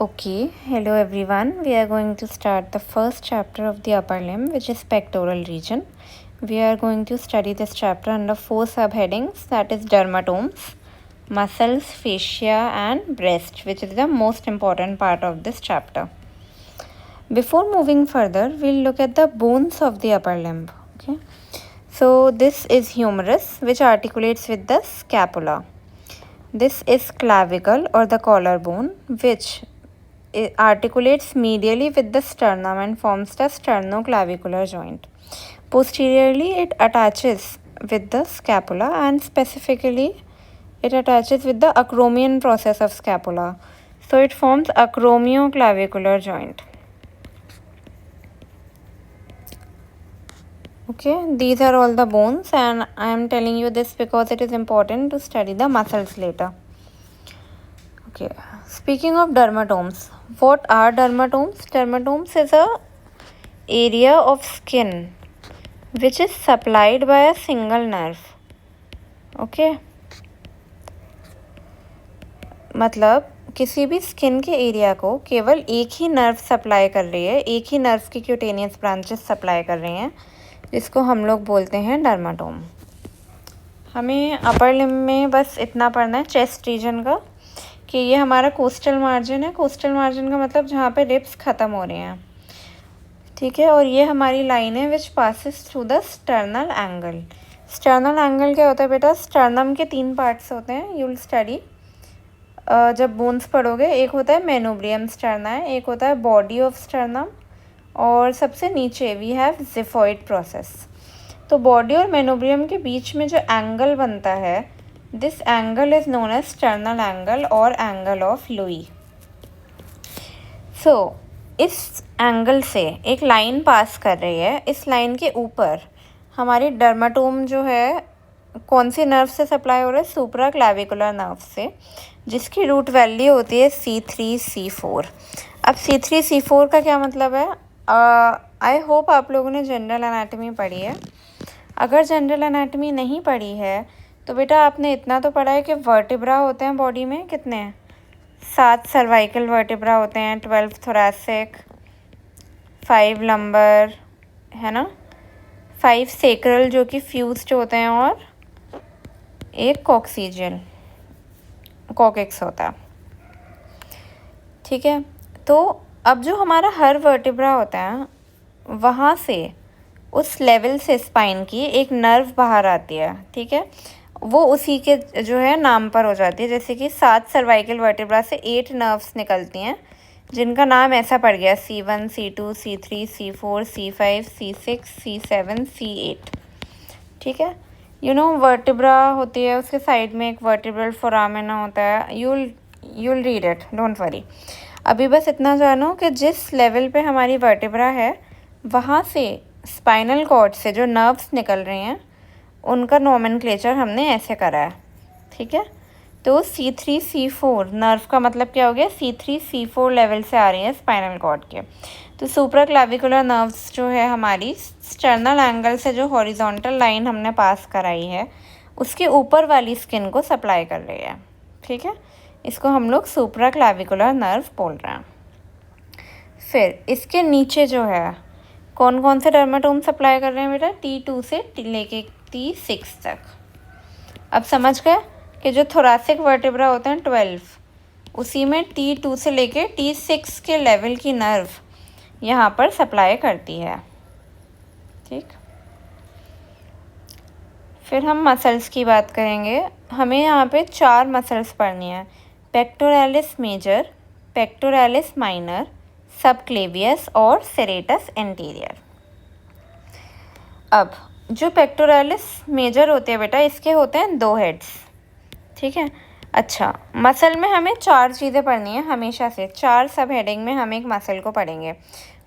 Okay, hello everyone. We are going to start the first chapter of the upper limb, which is pectoral region. We are going to study this chapter under 4 subheadings, that is dermatomes, muscles, fascia, and breast, which is the most important part of this chapter. Before moving further, we'll look at the bones of the upper limb. Okay, so this is humerus, which articulates with the scapula. This is clavicle or the collarbone, which it articulates medially with the sternum and forms the sternoclavicular joint. Posteriorly, it attaches with the scapula, and specifically, it attaches with the acromion process of scapula. So it forms acromioclavicular joint. Okay, these are all the bones, and I am telling you this because it is important to study the muscles later. Okay, speaking of dermatomes, what are dermatomes? Dermatomes is a area of skin which is supplied by a single nerve. Okay, मतलब किसी भी skin के area को केवल एक ही nerve supply कर रही है, एक ही नर्व की क्यूटेनियस ब्रांचेस सप्लाई कर रही हैं, जिसको हम लोग बोलते हैं डर्माटोम. हमें अपर लिम्ब में बस इतना पढ़ना है चेस्ट रीजन का कि ये हमारा कोस्टल मार्जिन है. कोस्टल मार्जिन का मतलब जहाँ पे रिब्स ख़त्म हो रहे हैं, ठीक है. और ये हमारी लाइन है which passes through the sternal angle. Sternal angle क्या होता है बेटा? स्टर्नम के 3 पार्ट्स होते हैं. यू विल स्टडी जब बोन्स पढ़ोगे. एक होता है मेनोब्रियम स्टर्ना है, एक होता है बॉडी ऑफ स्टर्नम, और सबसे नीचे वी हैव जिफॉइड प्रोसेस. तो बॉडी और मेनोब्रियम के बीच में जो एंगल बनता है, this angle is known as sternal angle और एंगल ऑफ लुई. सो इस एंगल से एक लाइन पास कर रही है. इस लाइन के ऊपर हमारी डर्माटोम जो है कौन सी नर्व से सप्लाई हो रहा है? सुप्रा क्लैविकुलर नर्व से, जिसकी रूट वैल्यू होती है C3C4. अब C3C4 का क्या मतलब है? आई होप आप लोगों ने जनरल एनाटमी पढ़ी है. अगर जनरल एनाटमी नहीं पढ़ी है तो बेटा आपने इतना तो पढ़ा है कि वर्टिब्रा होते हैं बॉडी में. कितने हैं? 7 सर्वाइकल वर्टिब्रा होते हैं, 12 थोरैसिक, 5 लंबर, है ना, 5 सेक्रल जो कि फ्यूज्ड होते हैं, और एक कॉक्सीजियल कॉकेक्स होता है. ठीक है. तो अब जो हमारा हर वर्टिब्रा होता है, वहाँ से उस लेवल से स्पाइन की एक नर्व बाहर आती है. ठीक है, वो उसी के जो है नाम पर हो जाती है. जैसे कि 7 सर्वाइकल वर्टिब्रा से 8 नर्व्स निकलती हैं, जिनका नाम ऐसा पड़ गया C1, C2, C3, C4, C5, C6, C7, C8. ठीक है. यू नो वर्टिब्रा होती है, उसके साइड में एक वर्टिब्रल फोरामेना होता है. you'll read it, don't worry. अभी बस इतना जानो कि जिस लेवल पे हमारी वर्टिब्रा है, वहाँ से स्पाइनल कॉर्ड से जो नर्व्स निकल रही हैं, उनका नोमेनक्लेचर हमने ऐसे करा है. ठीक है. तो C3C4 नर्व का मतलब क्या हो गया? C3C4 लेवल से आ रही है स्पाइनल कॉर्ड के. तो सुप्रा क्लैविकुलर नर्व्स जो है हमारी स्टर्नल एंगल से जो हॉरिजॉन्टल लाइन हमने पास कराई है, उसके ऊपर वाली स्किन को सप्लाई कर रही है. ठीक है. इसको हम लोग सुप्रा क्लैविकुलर नर्व बोल रहे हैं. फिर इसके नीचे जो है कौन कौन से डर्माटोम सप्लाई कर रहे हैं बेटा? T2 से लेके T6 तक. अब समझ गए कि जो थोरैसिक वर्टिब्रा होते हैं 12, उसी में T2 से लेके T6 के लेवल की नर्व यहाँ पर सप्लाई करती है. ठीक. फिर हम मसल्स की बात करेंगे. हमें यहाँ पे 4 मसल्स पढ़नी है: pectoralis major, pectoralis minor, subclavius और सेरेटस एंटीरियर. अब जो पेक्टोरालिस मेजर होते हैं बेटा, इसके होते हैं 2 हेड्स. ठीक है. अच्छा, मसल में हमें 4 चीज़ें पढ़नी है हमेशा से. 4 सब हेडिंग में हम एक मसल को पढ़ेंगे.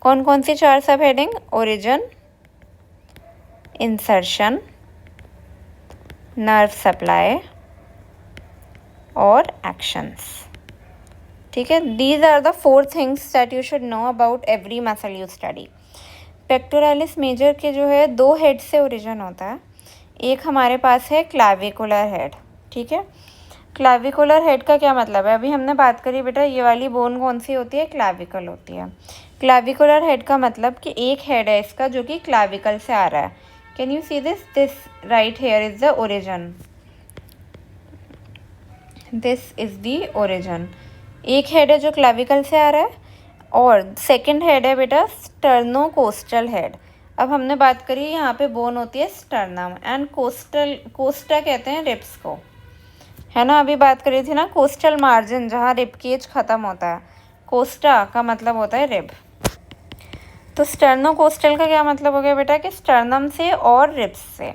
कौन कौन सी 4 sub heading? Origin, insertion, nerve supply और एक्शंस. ठीक है. These are the 4 things that you should know about every muscle you study. Pectoralis major के जो है 2 हेड से ओरिजिन होता है. एक हमारे पास है क्लैविकुलर हेड. ठीक है. क्लाविकुलर हेड का क्या मतलब है? अभी हमने बात करी बेटा, ये वाली बोन कौन सी होती है? क्लाविकल होती है। क्लाविकुलर हेड का मतलब कि एक हेड है इसका जो कि क्लाविकल से आ रहा है। Can you see this right here is the origin, this is the origin. एक हेड है जो क्लाविकल से आ रहा है और सेकंड हेड है बेटा स्टर्नोकोस्टल हेड। अब हमने बात करी यहाँ पे बोन होती है स्टर्नम एंड कोस्टा कहते हैं रिब्स को, है ना। अभी बात करी थी ना कोस्टल मार्जिन जहाँ रिब केज ख़त्म होता है, कोस्टा का मतलब होता है रिब। तो स्टर्नोकोस्टल का क्या मतलब हो गया बेटा कि स्टर्नम से और रिब्स से।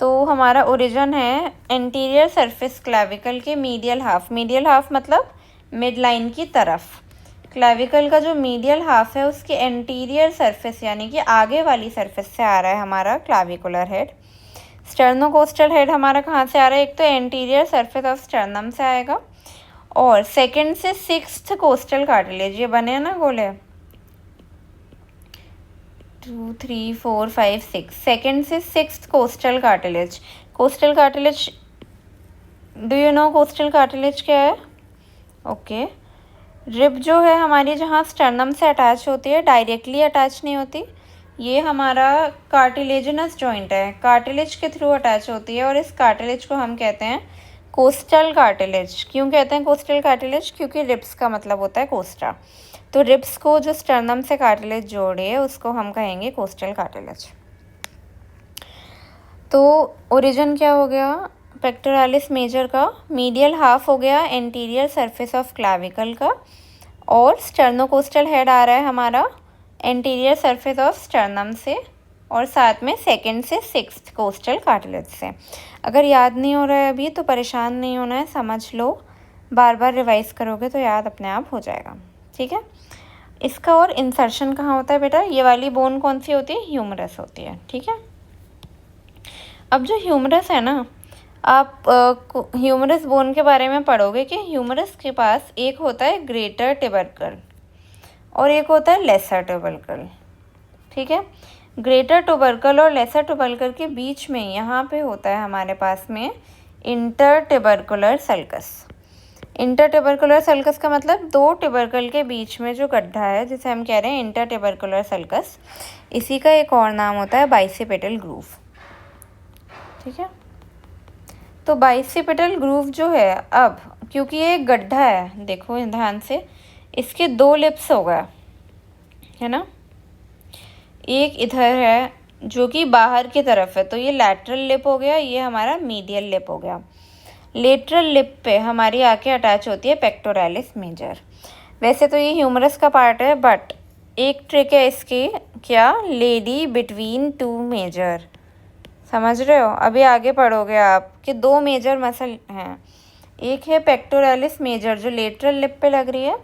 तो हमारा ओरिजिन है एंटीरियर सरफेस क्लाविकल के मीडियल हाफ, मीडियल हाफ मतलब मिड लाइन की तरफ। क्लाविकल का जो मीडियल हाफ है उसके एंटीरियर सरफेस यानी कि आगे वाली सरफेस से आ रहा है हमारा क्लाविकुलर हेड। स्टर्नोकोस्टल हेड हमारा कहाँ से आ रहा है? एक तो एंटीरियर सरफेस ऑफ स्टर्नम से आएगा और सेकंड से सिक्स्थ कोस्टल कार्टिलेज, ये बने हैं ना गोले 2 3 4 5 6, सेकंड से sixth costal cartilage. Costal cartilage, do you know costal cartilage क्या है? ओके। रिब जो है हमारी जहाँ स्टर्नम से अटैच होती है, डायरेक्टली अटैच नहीं होती, ये हमारा कार्टिलेजिनस जॉइंट है, कार्टिलेज के थ्रू अटैच होती है और इस कार्टिलेज को हम कहते हैं कोस्टल कार्टिलेज। क्यों कहते हैं कोस्टल कार्टिलेज? क्योंकि रिब्स का मतलब होता है कोस्टा, तो रिब्स को जो स्टर्नम से कार्टिलेज जोड़े है उसको हम कहेंगे कोस्टल कार्टिलेज। तो ओरिजिन क्या हो गया? पेक्टोरालिस मेजर का मीडियल हाफ हो गया एंटीरियर सरफेस ऑफ क्लाविकल का, और स्टर्नोकोस्टल हेड आ रहा है हमारा एंटीरियर सरफेस ऑफ स्टर्नम से और साथ में सेकंड से सिक्स्थ कोस्टल कार्टिलेज से। अगर याद नहीं हो रहा है अभी तो परेशान नहीं होना है, समझ लो, बार बार रिवाइज करोगे तो याद अपने आप हो जाएगा, ठीक है। इसका और इंसर्शन कहाँ होता है बेटा? ये वाली बोन कौन सी होती है? ह्यूमरस होती है, ठीक है। अब जो ह्यूमरस है ना, आप ह्यूमरस बोन के बारे में पढ़ोगे कि ह्यूमरस के पास एक होता है ग्रेटर ट्यूबरकल और एक होता है लेसर ट्यूबरकल, ठीक है। ग्रेटर ट्यूबरकल और लेसर ट्यूबरकल के बीच में यहाँ पे होता है हमारे पास में inter tubercular sulcus. Inter tubercular sulcus का मतलब दो ट्यूबरकल के बीच में जो गड्ढा है जिसे हम कह रहे हैं इंटर ट्यूबरकुलर सल्कस, इसी का एक और नाम होता है बाइसिपेटल ग्रूव, ठीक है। तो बाइसिपेटल ग्रूव जो है, अब क्योंकि ये एक गड्ढा है, देखो ध्यान से, इसके दो लिप्स हो गए, है ना। एक इधर है जो कि बाहर की तरफ है, तो ये लैटरल लिप हो गया, ये हमारा मीडियल लिप हो गया। लेटरल लिप पे हमारी आके अटैच होती है पेक्टोरालिस मेजर। वैसे तो ये ह्यूमरस का पार्ट है, बट एक ट्रिक है इसकी, क्या? लेडी बिटवीन टू मेजर, समझ रहे हो? अभी आगे पढ़ोगे आप कि दो मेजर मसल हैं, एक है पेक्टोरालिस मेजर जो लेटरल लिप पे लग रही है,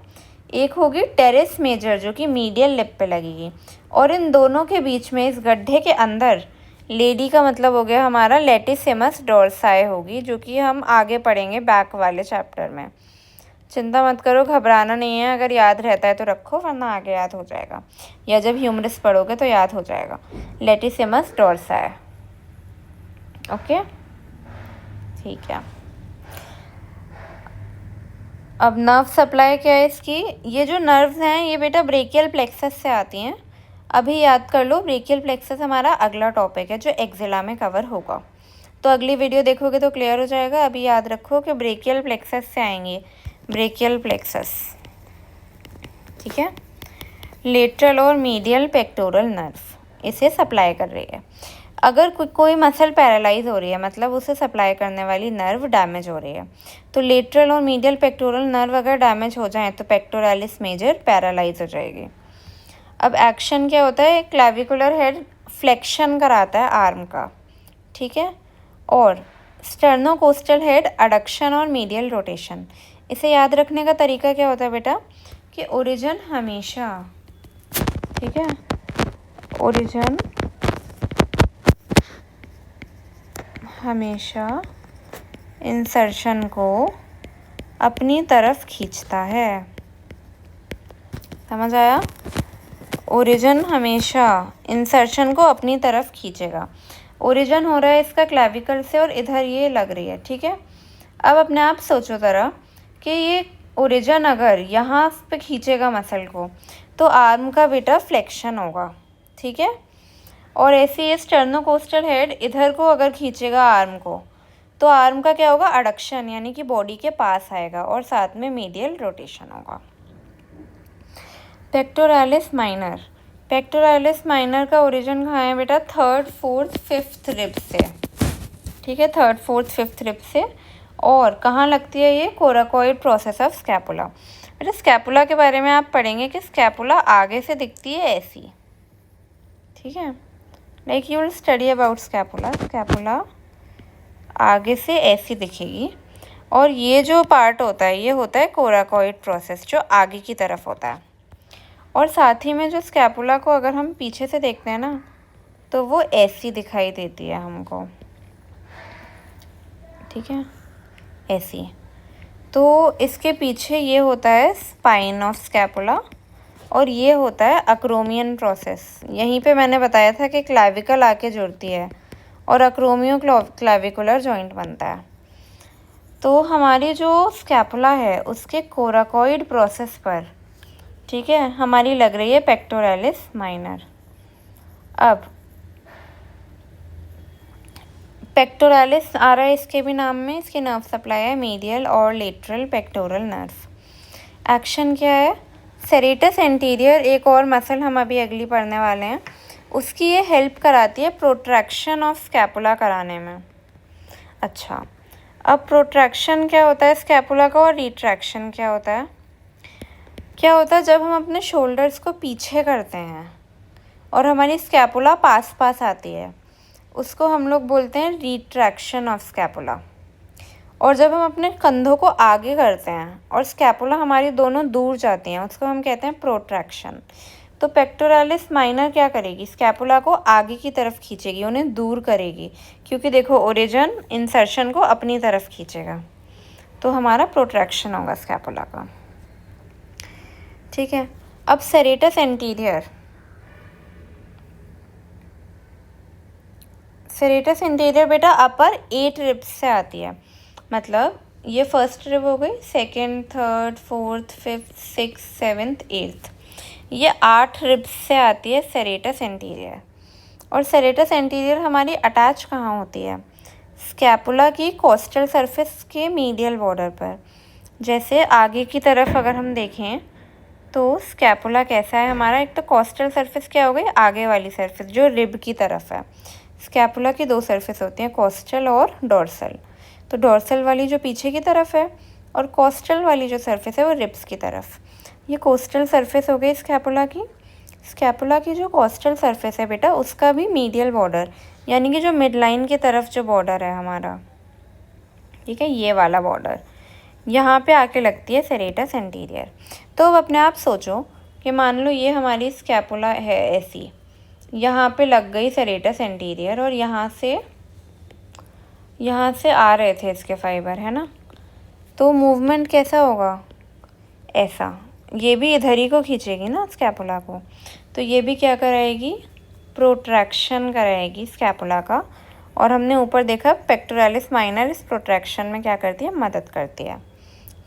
एक होगी टेरेस मेजर जो कि मीडियल लिप पे लगेगी, और इन दोनों के बीच में इस गड्ढे के अंदर लेडी का मतलब हो गया हमारा लेटिसिमस डोर्साई होगी, जो कि हम आगे पढ़ेंगे बैक वाले चैप्टर में। चिंता मत करो, घबराना नहीं है, अगर याद रहता है तो रखो वरना आगे याद हो जाएगा, या जब ह्यूमरस पढ़ोगे तो याद हो जाएगा। लेटिसिमस डोर्साई, ओके, ठीक है। अब नर्व सप्लाई क्या है इसकी? ये जो नर्व्स हैं ये बेटा ब्रेकियल प्लेक्सस से आती हैं। अभी याद कर लो, ब्रेकियल प्लेक्सस हमारा अगला टॉपिक है जो एक्जिला में कवर होगा, तो अगली वीडियो देखोगे तो क्लियर हो जाएगा। अभी याद रखो कि ब्रेकियल प्लेक्सस से आएंगे, ब्रेकियल प्लेक्सस, ठीक है। लेटरल और मीडियल पेक्टोरल नर्व इसे सप्लाई कर रही है। अगर कोई मसल पैरालाइज हो रही है, मतलब उसे सप्लाई करने वाली नर्व डैमेज हो रही है, तो लेटरल और मीडियल पेक्टोरल नर्व अगर डैमेज हो जाए तो पेक्टोरालिस मेजर पैरालाइज हो जाएगी। अब एक्शन क्या होता है? क्लैविकुलर हेड फ्लेक्शन कराता है आर्म का, ठीक है, और स्टर्नोकोस्टल हेड अडक्शन और मीडियल रोटेशन। इसे याद रखने का तरीका क्या होता है बेटा कि ओरिजिन हमेशा, ठीक है, ओरिजिन हमेशा इंसर्शन को अपनी तरफ खींचता है, समझ आया? ओरिजिन हमेशा इंसर्शन को अपनी तरफ खींचेगा। ओरिजिन हो रहा है इसका क्लैविकल से और इधर ये लग रही है, ठीक है। अब अपने आप सोचो ज़रा कि ये ओरिजिन अगर यहाँ पे खींचेगा मसल को तो आर्म का बेटा फ्लेक्शन होगा, ठीक है। और ऐसे ये स्टर्नोकोस्टल हेड इधर को अगर खींचेगा आर्म को तो आर्म का क्या होगा, अडक्शन, यानी कि बॉडी के पास आएगा और साथ में मीडियल रोटेशन होगा। पेक्टोरालिस माइनर, पेक्टोरालिस माइनर का ओरिजिन कहाँ है बेटा, 3rd, 4th, 5th रिब से, ठीक है, 3rd, 4th, 5th रिब से। और कहाँ लगती है ये, कोराकॉइड प्रोसेस ऑफ स्कैपुला। बेटा स्कैपुला के बारे में आप पढ़ेंगे कि स्कैपुला आगे से दिखती है ऐसी, ठीक है, like you will study about scapula. Scapula आगे से ऐसी दिखेगी और ये जो पार्ट होता है ये होता है कोराकॉइड प्रोसेस, जो आगे की तरफ होता है। और साथ ही में जो स्कैपुला को अगर हम पीछे से देखते हैं ना तो वो ऐसी दिखाई देती है हमको, ठीक है, ऐसी। तो इसके पीछे ये होता है स्पाइन ऑफ स्कैपुला और ये होता है अक्रोमियन प्रोसेस। यहीं पे मैंने बताया था कि क्लैविकल आके जुड़ती है और अक्रोमियो क्लैविकुलर जॉइंट बनता है। तो हमारी जो स्कैपुला है उसके कोराकॉइड प्रोसेस पर, ठीक है, हमारी लग रही है पेक्टोरालिस माइनर। अब पेक्टोरालिस आ रहा है इसके भी नाम में, इसकी नर्व सप्लाई है मीडियल और लेटरल पेक्टोरल नर्व। एक्शन क्या है, सेरेटस एंटीरियर, एक और मसल हम अभी अगली पढ़ने वाले हैं, उसकी ये हेल्प कराती है प्रोट्रैक्शन ऑफ स्कैपुला कराने में। अच्छा, अब प्रोट्रैक्शन क्या होता है स्कैपुला का और रिट्रैक्शन क्या होता है। क्या होता है, जब हम अपने शोल्डर्स को पीछे करते हैं और हमारी स्कैपुला पास पास आती है उसको हम लोग बोलते हैं रिट्रैक्शन ऑफ स्कैपुला। और जब हम अपने कंधों को आगे करते हैं और स्कैपुला हमारी दोनों दूर जाती हैं उसको हम कहते हैं प्रोट्रैक्शन। तो पेक्टोरालिस माइनर क्या करेगी, स्कैपुला को आगे की तरफ खींचेगी, उन्हें दूर करेगी, क्योंकि देखो ओरिजिन इंसर्शन को अपनी तरफ खींचेगा, तो हमारा प्रोट्रैक्शन होगा स्कैपुला का, ठीक है। अब सेरेटस एंटीरियर, सेरेटस इंटीरियर बेटा अपर 8 रिब्स से आती है, मतलब ये फर्स्ट रिब हो गई, 2nd, 3rd, 4th, 5th, 6th, 7th, 8th, ये 8 रिब्स से आती है सेरेटस इंटीरियर। और सेरेटस इंटीरियर हमारी अटैच कहाँ होती है, स्कैपुला की कोस्टल सरफेस के मीडियल बॉर्डर पर। जैसे आगे की तरफ अगर हम देखें तो स्कैपुला कैसा है हमारा, एक तो कोस्टल सरफेस क्या हो गई, आगे वाली सरफेस जो रिब की तरफ है। स्कैपुला की 2 सरफेस होती हैं, कोस्टल और डोर्सल। तो डोर्सल वाली जो पीछे की तरफ है और कोस्टल वाली जो सरफेस है वो रिब्स की तरफ। ये कोस्टल सरफेस हो गई स्कैपुला की। स्कैपुला की जो कोस्टल सरफेस है बेटा उसका भी मीडियल बॉर्डर, यानी कि जो मिड लाइन की तरफ जो बॉर्डर है हमारा, ठीक है, ये वाला बॉर्डर यहाँ पे आके लगती है सेरेटस एंटीरियर। तो अब अपने आप सोचो कि मान लो ये हमारी स्कैपुला है ऐसी, यहाँ पे लग गई सेरेटस एंटीरियर और यहाँ से आ रहे थे इसके फाइबर, है ना, तो मूवमेंट कैसा होगा, ऐसा, ये भी इधर ही को खींचेगी ना स्कैपुला को, तो ये भी क्या कराएगी, प्रोट्रैक्शन कराएगी स्कैपुला का। और हमने ऊपर देखा पेक्टोरालिस माइनर इस प्रोट्रैक्शन में क्या करती है, मदद करती है,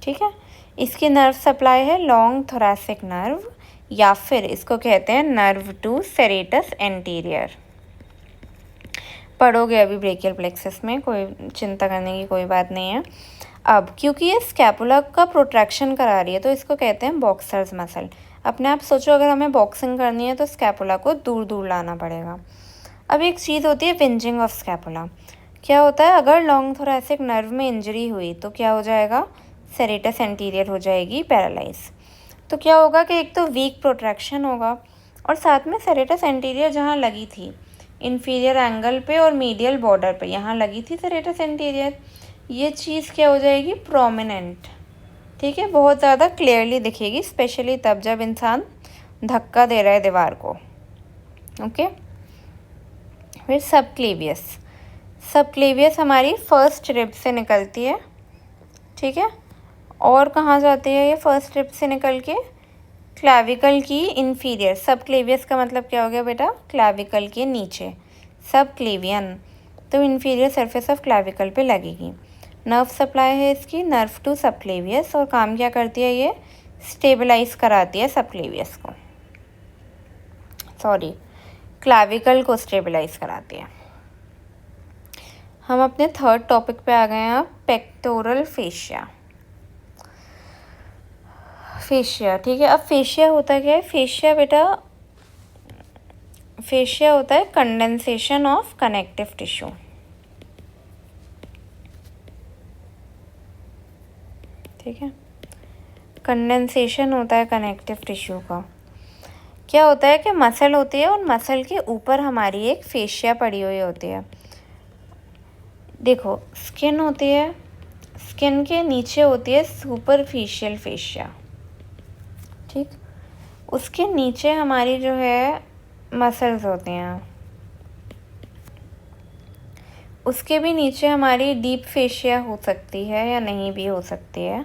ठीक है। इसकी नर्व सप्लाई है लॉन्ग थोरैसिक नर्व, या फिर इसको कहते हैं नर्व टू सेरेटस एंटीरियर। पढ़ोगे अभी ब्रेकियल प्लेक्सस में, कोई चिंता करने की कोई बात नहीं है। अब क्योंकि ये स्कैपुला का प्रोट्रैक्शन करा रही है तो इसको कहते हैं बॉक्सर्स मसल। अपने आप सोचो अगर हमें बॉक्सिंग करनी है तो स्कैपुला को दूर दूर लाना पड़ेगा। अब एक चीज़ होती है विंजिंग ऑफ स्कैपुला। क्या होता है, अगर लॉन्ग थोरैसिक नर्व में इंजरी हुई तो क्या हो जाएगा, सेरेटस एंटीरियर हो जाएगी पैरालाइज। तो क्या होगा कि एक तो वीक प्रोट्रैक्शन होगा और साथ में सेरेटस एंटीरियर जहाँ लगी थी इन्फीरियर एंगल पे और मीडियल बॉर्डर पे, यहाँ लगी थी सेरेटस एंटीरियर, ये चीज़ क्या हो जाएगी, प्रोमिनेंट, ठीक है, बहुत ज़्यादा क्लियरली दिखेगी, स्पेशली तब जब इंसान धक्का दे रहा है दीवार को, ओके। फिर सबक्लेवियस, सबक्लेवियस हमारी फर्स्ट रिब से निकलती है, ठीक है, और कहाँ जाती है ये फर्स्ट रिब से निकल के, क्लैविकल की इन्फीरियर, सबक्लेवियस का मतलब क्या हो गया बेटा, क्लैविकल के नीचे, सबक्लेवियन, तो इन्फीरियर सरफेस ऑफ क्लैविकल पे लगेगी। नर्व सप्लाई है इसकी नर्व टू सबक्लेवियस, और काम क्या करती है ये, स्टेबलाइज कराती है सबक्लेवियस को, सॉरी क्लाविकल को स्टेबलाइज कराती है। हम अपने थर्ड टॉपिक पे आ गए हैं अब, पेक्टोरल फेशिया। फेशिया, ठीक है। अब फेशिया होता क्या है, फेशिया बेटा, फेशिया होता है कंडेंसेशन ऑफ कनेक्टिव टिश्यू, ठीक है। कंडेंसेशन होता है कनेक्टिव टिश्यू का। क्या होता है कि मसल होती है और मसल के ऊपर हमारी एक फेशिया पड़ी हुई होती है। देखो स्किन होती है, स्किन के नीचे होती है सुपरफिशियल फेशिया, ठीक। उसके नीचे हमारी जो है मसल्स होती हैं, उसके भी नीचे हमारी डीप फेशिया हो सकती है या नहीं भी हो सकती है,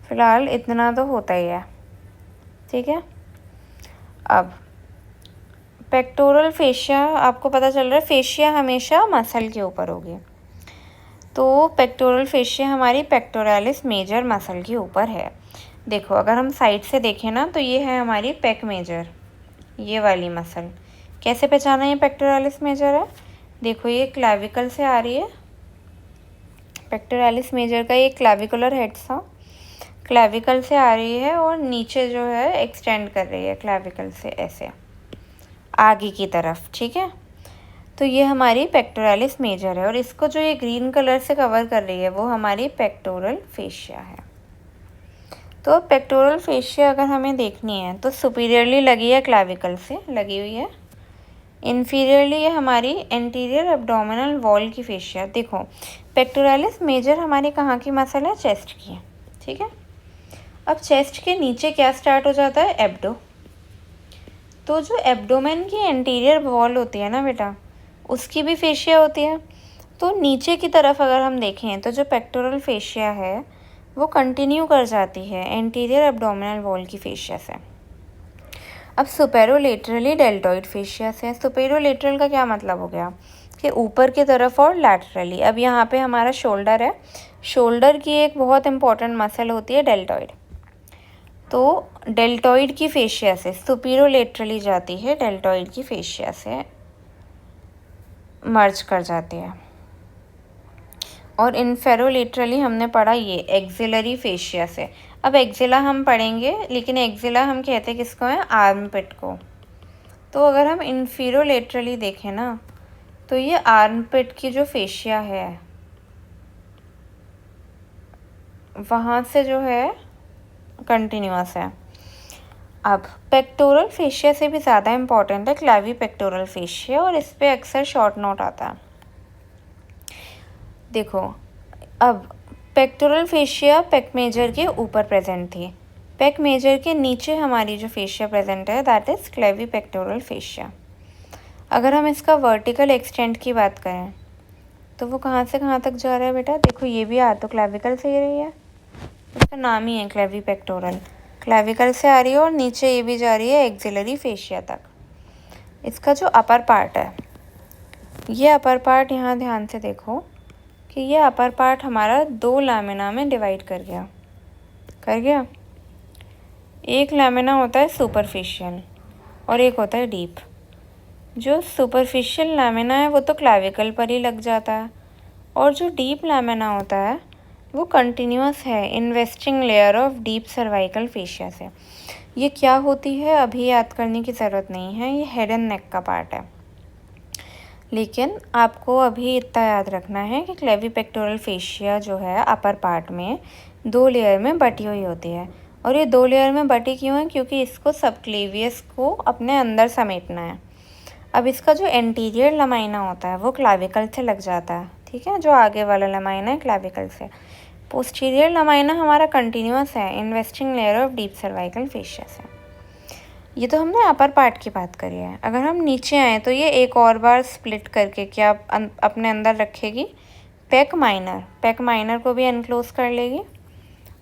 फिलहाल इतना तो होता ही है, ठीक है। अब पेक्टोरल फेशिया, आपको पता चल रहा है फेशिया हमेशा मसल के ऊपर होगी, तो पेक्टोरल फेशिया हमारी पेक्टोरालिस मेजर मसल के ऊपर है। देखो अगर हम साइड से देखें ना, तो ये है हमारी पेक मेजर, ये वाली मसल। कैसे पहचाना ये पेक्टोरालिस मेजर है, देखो ये क्लैविकल से आ रही है, पेक्टोरालिस मेजर का ये क्लैविकुलर हेड सा क्लैविकल से आ रही है और नीचे जो है एक्सटेंड कर रही है क्लैविकल से ऐसे आगे की तरफ, ठीक है। तो ये हमारी पेक्टोरालिस मेजर है, और इसको जो ये ग्रीन कलर से कवर कर रही है वो हमारी पेक्टोरल फेशिया है। तो पेक्टोरल फेशिया अगर हमें देखनी है तो सुपीरियरली लगी है, क्लैविकल से लगी हुई है, इन्फीरियरली ये हमारी एंटीरियर एब्डोमिनल वॉल की फेशिया। देखो पेक्टोरालिस मेजर हमारी कहाँ की मसल है, चेस्ट की है, ठीक है। अब चेस्ट के नीचे क्या स्टार्ट हो जाता है, एब्डो। तो जो एब्डोमेन की एंटीरियर वॉल होती है ना बेटा, उसकी भी फेशिया होती है। तो नीचे की तरफ अगर हम देखें तो जो पेक्टोरल फेशिया है वो कंटिन्यू कर जाती है एंटीरियर एब्डोमिनल वॉल की फेशिया से। अब सुपेरोलेटरली डेल्टॉइड फेशिया से, सुपेरोलेटरल का क्या मतलब हो गया कि ऊपर की तरफ और लैटरली। अब यहाँ पे हमारा शोल्डर है, शोल्डर की एक बहुत इंपॉर्टेंट मसल होती है डेल्टॉइड, तो डेल्टॉइड की फेशिया से सुपेरोलेटरली जाती है, डेल्टॉइड की फेशिया से मर्ज कर जाती है। और इन्फेरोलेटरली हमने पढ़ा ये एक्सिलरी फेशिया से। अब एक्सिला हम पढ़ेंगे, लेकिन एक्सिला हम कहते किसको हैं, आर्मपिट को। तो अगर हम इन्फीरोलेटरली देखें ना, तो ये आर्मपिट की जो फेशिया है वहाँ से जो है कंटिन्यूअस है। अब पेक्टोरल फेशिया से भी ज़्यादा इम्पॉर्टेंट है क्लैवी पेक्टोरल फेशिया, और इस पर अक्सर शॉर्ट नोट आता है। देखो अब पेक्टोरल फेशिया पेक मेजर के ऊपर प्रेजेंट थी, पेक मेजर के नीचे हमारी जो फेशिया प्रेजेंट है दैट इज़ क्लेवी पेक्टोरल फेशिया। अगर हम इसका वर्टिकल एक्सटेंट की बात करें तो वो कहाँ से कहाँ तक जा रहा है बेटा, देखो ये भी आ तो क्लेविकल से ही रही है, इसका नाम ही है क्लेवी पेक्टोरल, क्लेविकल से आ रही है और नीचे ये भी जा रही है एक्सिलरी फेशिया तक। इसका जो अपर पार्ट है, ये अपर पार्ट यहाँ ध्यान से देखो कि ये अपर पार्ट हमारा दो लैमिना में डिवाइड कर गया। एक लैमिना होता है सुपरफिशियल और एक होता है डीप। जो सुपरफिशियल लैमिना है वो तो क्लैविकल पर ही लग जाता है, और जो डीप लैमिना होता है वो कंटिन्यूअस है investing layer of deep cervical fascia से। ये क्या होती है अभी याद करने की ज़रूरत नहीं है, ये हेड एंड नेक का पार्ट है। लेकिन आपको अभी इतना याद रखना है कि क्लेवी पेक्टोरल फेशिया जो है अपर पार्ट में दो लेयर में बटी हुई होती है, और ये दो लेयर में बटी क्यों है, क्योंकि इसको सबक्लेवियस को अपने अंदर समेटना है। अब इसका जो एंटीरियर लमाइना होता है वो क्लैविकल से लग जाता है, ठीक है, जो आगे वाला लमाइना है क्लैविकल से। पोस्टीरियर लमाइना हमारा कंटिन्यूअस है investing layer of deep cervical fascia से। ये तो हमने अपर पार्ट की बात करी है। अगर हम नीचे आए तो ये एक और बार स्प्लिट करके क्या अपने अंदर रखेगी, पेक माइनर को भी एनक्लोज कर लेगी,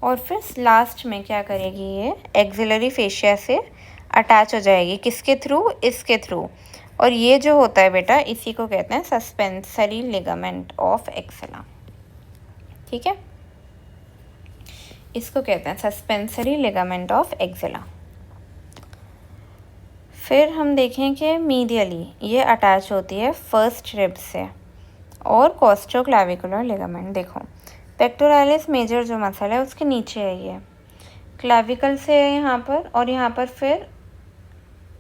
और फिर लास्ट में क्या करेगी, ये एक्सिलरी फेशिया से अटैच हो जाएगी, किसके थ्रू, इसके थ्रू। और ये जो होता है बेटा इसी को कहते हैं सस्पेंसरी लिगामेंट ऑफ एक्सेला। ठीक है, इसको कहते हैं सस्पेंसरी लिगामेंट ऑफ एक्जिला। फिर हम देखें कि मीडियली ये अटैच होती है फर्स्ट रिब से और कोस्टोक्लाविकुलर लिगामेंट। देखो पेक्टोरालिस मेजर जो मसल है उसके नीचे है, ये क्लाविकल से है यहाँ पर, और यहाँ पर फिर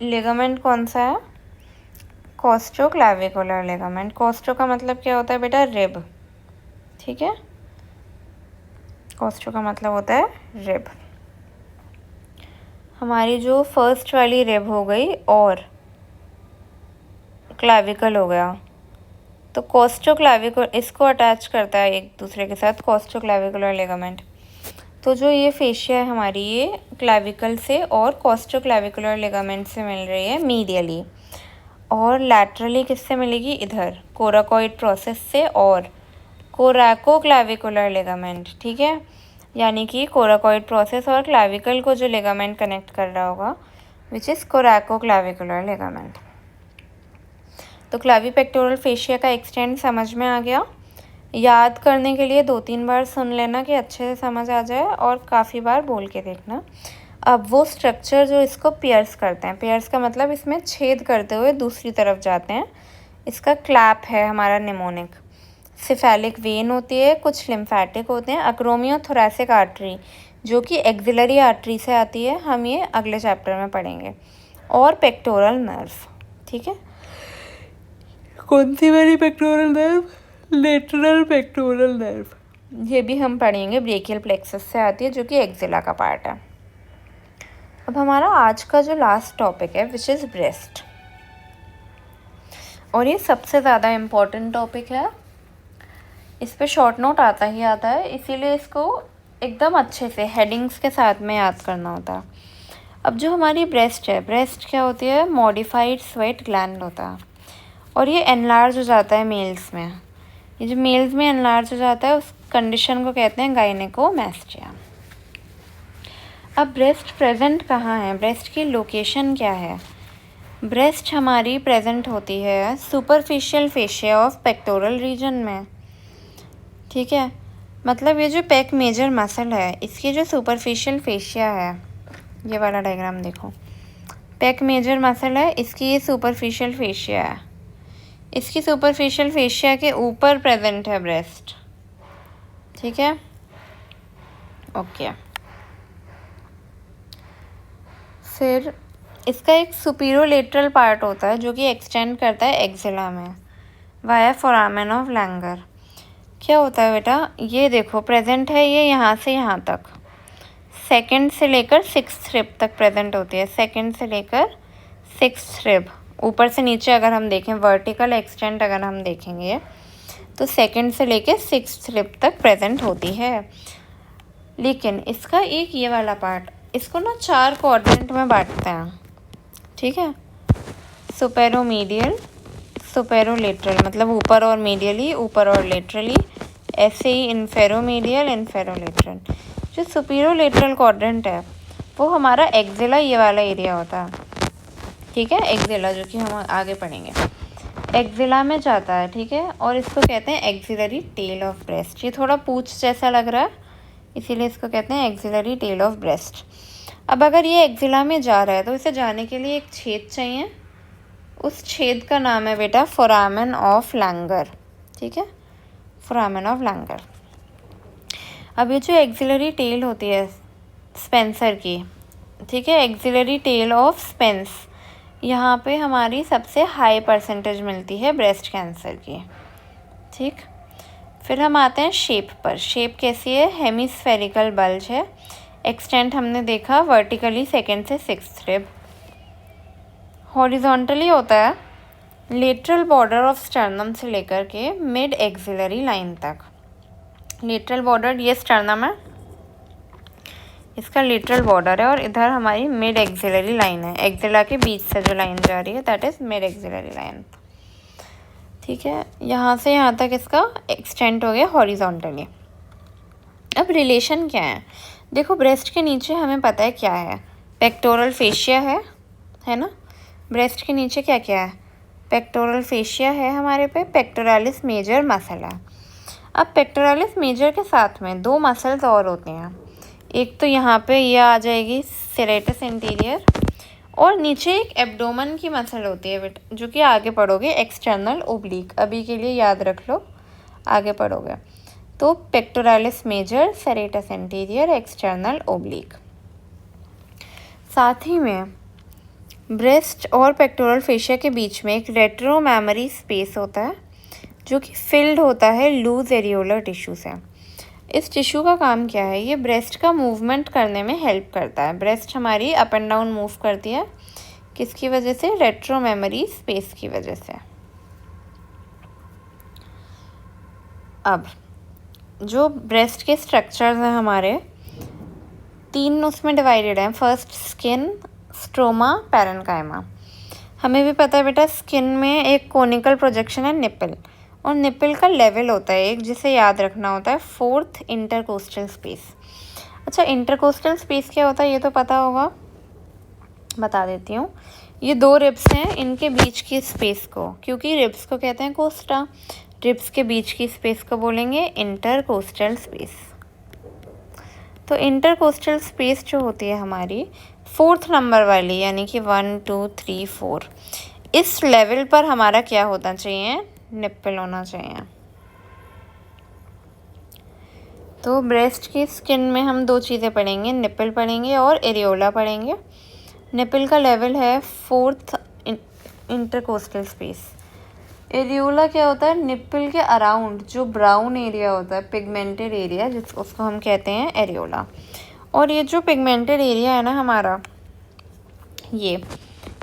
लिगामेंट कौन सा है, कोस्टोक्लाविकुलर लिगामेंट। कोस्टो का मतलब क्या होता है बेटा, रिब, ठीक है, कोस्टो का मतलब होता है रिब। हमारी जो फर्स्ट वाली रिब हो गई और क्लाविकल हो गया, तो कोस्टोक्लाविकुलर इसको अटैच करता है एक दूसरे के साथ, कोस्टोक्लाविकुलर लिगामेंट। तो जो ये फेशिया है हमारी, ये क्लाविकल से और कोस्टोक्लाविकुलर लिगामेंट से मिल रही है मीडियली, और लैटरली किससे मिलेगी, इधर कोराकॉइड प्रोसेस से और कोरैकोक्लाविकुलर लिगामेंट, ठीक है, यानी कि कोराकॉइड प्रोसेस और क्लाविकल को जो लिगामेंट कनेक्ट कर रहा होगा विच इज़ कोरैकोक्लाविकुलर लिगामेंट। तो क्लाविपेक्टोरल फेशिया का एक्सटेंड समझ में आ गया। याद करने के लिए 2-3 बार सुन लेना कि अच्छे से समझ आ जाए, और काफ़ी बार बोल के देखना। अब वो स्ट्रक्चर जो इसको पियर्स करते हैं, पियर्स का मतलब इसमें छेद करते हुए दूसरी तरफ जाते हैं, इसका क्लैप है हमारा निमोनिक। सिफेलिक वेन होती है, कुछ लिम्फेटिक होते हैं, अक्रोमियोथोरैसिक आर्टरी जो कि एक्सिलरी आर्टरी से आती है, हम ये अगले चैप्टर में पढ़ेंगे, और पेक्टोरल नर्व, ठीक है। कौन सी वाली pectoral nerve, lateral pectoral nerve, ये भी हम पढ़ेंगे, ब्रेकियल प्लेक्सस से आती है जो कि एक्सिला का पार्ट है। अब हमारा आज का जो लास्ट टॉपिक है विच इज़ ब्रेस्ट, और ये सबसे ज़्यादा इम्पोर्टेंट टॉपिक है, इस पे शॉर्ट नोट आता ही आता है, इसीलिए इसको एकदम अच्छे से हेडिंग्स के साथ में याद करना होता है। अब जो हमारी ब्रेस्ट है, ब्रेस्ट क्या होती है, मॉडिफाइड स्वेट ग्लैंड होता है, और ये एनलार्ज हो जाता है मेल्स में। ये जो मेल्स में एनलार्ज हो जाता है उस कंडीशन को कहते हैं गायनेकोमैस्टिया। अब ब्रेस्ट प्रेजेंट कहाँ है, ब्रेस्ट की लोकेशन क्या है। ब्रेस्ट हमारी प्रेजेंट होती है superficial fascia of pectoral region में, ठीक है, मतलब ये जो पेक मेजर मसल है इसकी जो सुपरफिशियल फेशिया है, ये वाला डायग्राम देखो, पेक मेजर मसल है, इसकी ये सुपरफिशियल फेशिया है, इसकी सुपरफिशियल फेशिया के ऊपर प्रेजेंट है ब्रेस्ट, ठीक है, ओके। फिर इसका एक सुपीरियोलेटरल पार्ट होता है जो कि एक्सटेंड करता है एक्सिला में वाया फोरामेन ऑफ लैंगर। क्या होता है बेटा, ये देखो प्रेजेंट है, ये यहाँ से यहाँ तक, सेकंड से लेकर 6th रिब तक प्रेजेंट होती है, सेकंड से लेकर 6th रिब, ऊपर से नीचे अगर हम देखें वर्टिकल एक्सटेंट अगर हम देखेंगे तो सेकंड से लेकर 6th रिब तक प्रेजेंट होती है। लेकिन इसका एक ये वाला पार्ट, इसको ना 4 क्वाड्रेंट में बांटते हैं, ठीक है, सुपेरोमीडियल, सुपेरोलेटरल मतलब ऊपर और मीडियली, ऊपर और लेटरली, ऐसे ही इन्फेरोमीडियल, इन्फेरोलेटरल। जो सुपीरियोलेटरल क्वाड्रेंट है वो हमारा एक्सिला ये वाला एरिया होता है, ठीक है, एक्सिला जो कि हम आगे पढ़ेंगे, एक्सिला में जाता है, ठीक है, और इसको कहते हैं एक्सिलरी टेल ऑफ ब्रेस्ट। ये थोड़ा पूंछ जैसा लग रहा है इसीलिए इसको कहते हैं एक्सिलरी टेल ऑफ ब्रेस्ट। अब अगर ये एक्सिला में जा रहा है तो इसे जाने के लिए एक छेद चाहिए, उस छेद का नाम है बेटा फोरामेन ऑफ लैंगर, ठीक है, फोरामेन ऑफ लैंगर। अब ये जो एक्सिलरी टेल होती है स्पेंसर की, ठीक है, एक्सिलरी टेल ऑफ स्पेंस, यहाँ पे हमारी सबसे हाई परसेंटेज मिलती है ब्रेस्ट कैंसर की, ठीक। फिर हम आते हैं शेप पर, शेप कैसी है, हेमिस्फेरिकल बल्ज है, एक्सटेंट हमने देखा वर्टिकली सेकंड से 6th रिब, हॉरिजॉन्टली होता है लेटरल बॉर्डर ऑफ स्टर्नम से लेकर के मिड एक्सिलरी लाइन तक। लेटरल बॉर्डर ये स्टर्नम है, इसका लेटरल बॉर्डर है, और इधर हमारी मिड एक्सिलरी लाइन है, एक्सिला के बीच से जो लाइन जा रही है that is mid axillary line, ठीक है, यहाँ से यहाँ तक इसका एक्सटेंड हो गया हॉरिजॉन्टली। अब रिलेशन क्या है, देखो ब्रेस्ट के नीचे हमें पता है क्या है, पेक्टोरल फेशिया है ना, ब्रेस्ट के नीचे क्या क्या है, पेक्टोरल फेशिया है हमारे पे, पेक्टोरालिस मेजर मसल है। अब पेक्टोरालिस मेजर के साथ में 2 मसल्स और होते हैं। एक तो यहाँ पे ये आ जाएगी सेरेटस इंटीरियर, और नीचे एक एब्डोमेन की मसल होती है बेटा, जो कि आगे पढ़ोगे एक्सटर्नल ओब्लिक। अभी के लिए याद रख लो, आगे पढ़ोगे। तो pectoralis major, serratus interior, external oblique. साथ ही में ब्रेस्ट और पेक्टोरल फेशिया के बीच में एक रेट्रोमेमरी स्पेस होता है, जो कि फिल्ड होता है लूज एरियोलर टिश्यू से। इस टिश्यू का काम क्या है? ये ब्रेस्ट का मूवमेंट करने में हेल्प करता है। ब्रेस्ट हमारी अप एंड डाउन मूव करती है, किसकी वजह से? रेट्रोमेमरी स्पेस की वजह से। अब जो ब्रेस्ट के स्ट्रक्चर्स हैं हमारे, 3 उसमें डिवाइडेड हैं। First skin, stroma, parenchyma. हमें भी पता है बेटा, स्किन में एक कोनिकल प्रोजेक्शन है निप्पल, और निप्पल का लेवल होता है एक, जिसे याद रखना होता है 4th इंटरकोस्टल स्पेस। अच्छा, इंटरकोस्टल स्पेस क्या होता है ये तो पता होगा, बता देती हूँ। ये 2 रिब्स हैं, इनके बीच की स्पेस को, क्योंकि रिब्स को कहते हैं कोस्टा, रिब्स के बीच की स्पेस को बोलेंगे इंटरकोस्टल स्पेस। तो इंटरकोस्टल स्पेस जो होती है हमारी 4th नंबर वाली, यानी कि 1 2 3 4, इस लेवल पर हमारा क्या होना चाहिए? निप्पल होना चाहिए। तो ब्रेस्ट की स्किन में हम 2 चीज़ें पढ़ेंगे, निप्पल पढ़ेंगे और एरियोला पढ़ेंगे। निप्पल का लेवल है 4th इंटरकोस्टल स्पेस। एरियोला क्या होता है? निप्पल के अराउंड जो ब्राउन एरिया होता है, पिगमेंटेड एरिया, उसको हम कहते हैं एरियोला। और ये जो पिगमेंटेड एरिया है ना हमारा, ये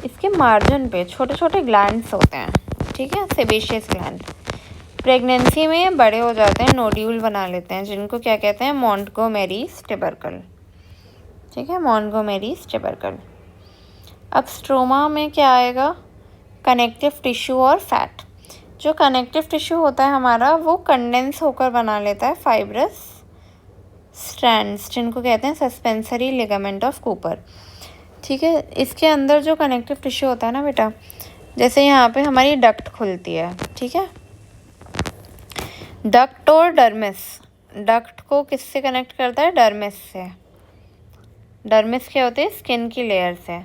इसके मार्जिन पे छोटे छोटे ग्लैंड्स होते हैं, ठीक है, सेबेशियस ग्लैंड। प्रेगनेंसी में बड़े हो जाते हैं, नोड्यूल बना लेते हैं, जिनको क्या कहते हैं? मोंटगोमेरीज ट्यूबरकल, ठीक है, मोंटगोमेरीज ट्यूबरकल। अब स्ट्रोमा में क्या आएगा? कनेक्टिव टिश्यू और फैट। जो कनेक्टिव टिश्यू होता है हमारा, वो कंडेंस होकर बना लेता है फाइब्रस स्ट्रैंड्स, जिनको कहते हैं सस्पेंसरी लिगामेंट ऑफ कूपर, ठीक है। इसके अंदर जो कनेक्टिव टिश्यू होता है ना बेटा, जैसे यहाँ पे हमारी डक्ट खुलती है, ठीक है, डक्ट और डर्मिस। डक्ट को किससे कनेक्ट करता है? डर्मिस से। डर्मिस क्या होते हैं? स्किन की लेयर से।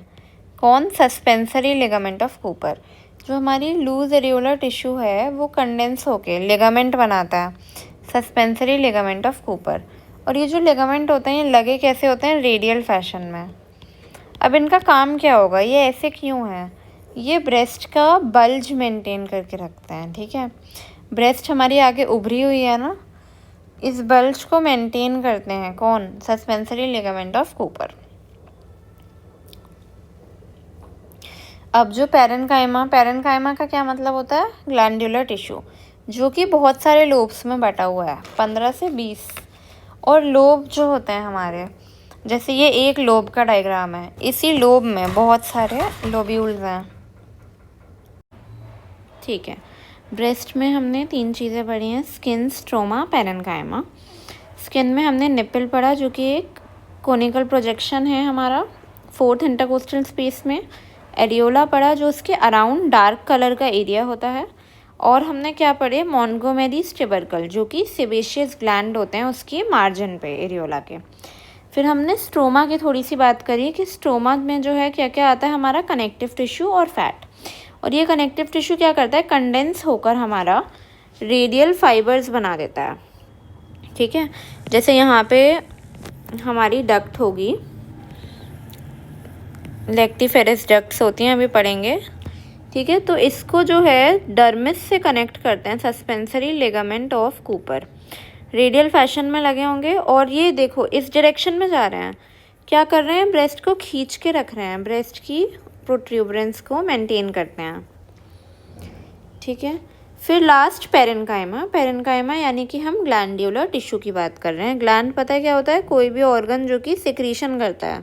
कौन? Suspensory ligament of Cooper. जो हमारी लूज एरियोलर टिश्यू है वो कंडेंस होके लिगामेंट बनाता है, सस्पेंसरी लिगामेंट ऑफ कूपर। और ये जो लिगामेंट होते हैं, ये लगे कैसे होते हैं? रेडियल फैशन में। अब इनका काम क्या होगा? ये ऐसे क्यों है? ये ब्रेस्ट का बल्ज मेंटेन करके रखते हैं, ठीक है। ब्रेस्ट हमारी आगे उभरी हुई है ना, इस बल्ज को मेंटेन करते हैं कौन? Suspensory ligament of Cooper. अब जो पैरेन्काइमा, पैरेन्काइमा का क्या मतलब होता है? ग्लैंडुलर टिश्यू, जो कि बहुत सारे लोब्स में बटा हुआ है, 15 से 20। और लोब जो होते हैं हमारे, जैसे ये एक लोब का डायग्राम है, इसी लोब में बहुत सारे लोब्यूल्स हैं, ठीक है। ब्रेस्ट में हमने 3 चीज़ें पढ़ी हैं, स्किन, स्ट्रोमा, पैरेन्काइमा। स्किन में हमने निप्पल पढ़ा, जो कि एक कोनिकल प्रोजेक्शन है हमारा 4th इंटरकोस्टल स्पेस में। एरियोला पढ़ा, जो उसके अराउंड डार्क कलर का एरिया होता है। और हमने क्या पढ़े? मोंटगोमेरीज ट्यूबरकल, जो कि सेबेशियस ग्लैंड होते हैं उसके मार्जिन पे एरियोला के। फिर हमने स्ट्रोमा की थोड़ी सी बात करी कि स्ट्रोमा में जो है क्या क्या आता है हमारा? कनेक्टिव टिश्यू और फैट। और ये कनेक्टिव टिश्यू क्या करता है? कंडेंस होकर हमारा रेडियल फाइबर्स बना देता है, ठीक है। जैसे यहाँ पे हमारी डक्ट होगी, लेक्टिफेरस डक्ट्स होती हैं, अभी पढ़ेंगे, ठीक है। तो इसको जो है डर्मिस से कनेक्ट करते हैं, suspensory ligament of Cooper. Radial fashion में लगे होंगे, और ये देखो इस डायरेक्शन में जा रहे हैं। क्या कर रहे हैं? ब्रेस्ट को खींच के रख रहे हैं, ब्रेस्ट की प्रोट्यूबरेंस को मेंटेन करते हैं, ठीक है। फिर लास्ट पैरेन्काइमा। पैरेन्काइमा यानी कि हम ग्लैंड्यूलर टिश्यू की बात कर रहे हैं। ग्लैंड पता है क्या होता है? कोई भी ऑर्गन जो कि सिक्रीशन करता है।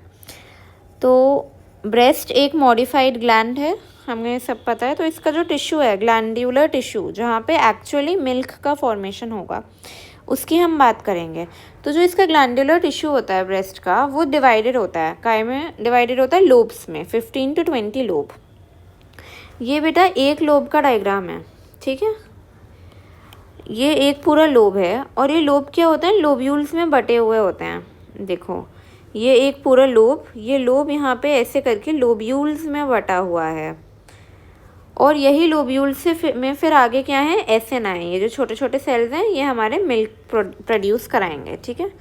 तो ब्रेस्ट एक मॉडिफाइड ग्लैंड है, हमें सब पता है। तो इसका जो टिश्यू है ग्लैंड्यूलर टिश्यू, जहाँ पे एक्चुअली मिल्क का फॉर्मेशन होगा, उसकी हम बात करेंगे। तो जो इसका ग्लैंडुलर टिश्यू होता है ब्रेस्ट का, वो डिवाइडेड होता है, काय में डिवाइडेड होता है? लोब्स में, 15 to 20 लोब। ये बेटा एक लोब का डायग्राम है, ठीक है। ये एक पूरा लोब है और ये लोब क्या होता है, लोब्यूल्स में बटे हुए होते हैं। देखो ये एक पूरा लोब, ये लोब यहाँ पे ऐसे करके लोब्यूल्स में बटा हुआ है और यही लोब्यूल से फिर आगे क्या है, एसएन आए। ये जो छोटे छोटे सेल्स हैं ये हमारे मिल्क प्रोड्यूस कराएंगे। ठीक है,